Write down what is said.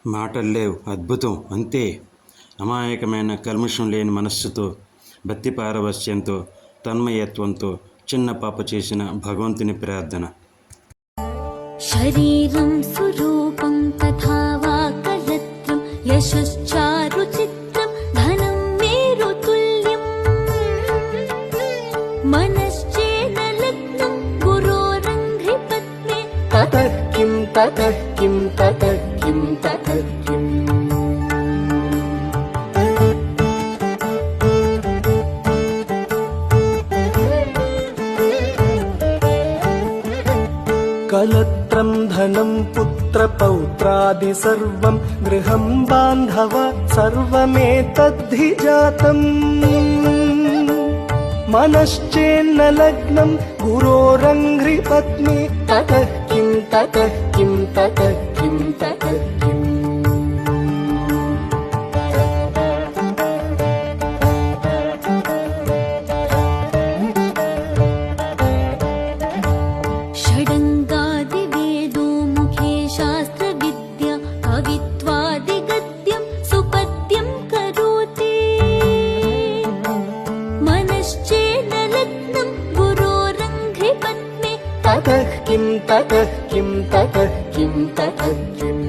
మాటల్లేవు అద్భుతం అంతే. అమాయకమైన కల్మషం లేని మనస్సుతో, భక్తి పారవస్యంతో, తన్మయత్వంతో చిన్న పాప చేసిన భగవంతుని ప్రార్థన. శరీరం సురూపం తథా వా కలత్రం యశశ్చారు చిత్రం ధనం మేరుతుల్యం మనశ్చేన లగ్నం గురోరంఘ్రి పత్నే తతః కిం తతః కిం తతః కిం తతః కిం. కలత్రం ధనం పుత్రపౌత్రాది సర్వం గృహం బాంధవ సర్వమేతద్ధి జాతం మనశ్చేన్న లగ్నం గురోరంఘ్రి పత్ని తతః కిం తతః కిం తతః కిం తతః కిం. షడంగాదివేదో ముఖే శాస్త్రవిద్యా కవిత్వాదిగద్యం సుపద్యం కరోతి మనశ్చేన లగ్నం గురోరంఘ్రి పత్నే తతః కిం తతః కిం తతః కిం తతః కిం.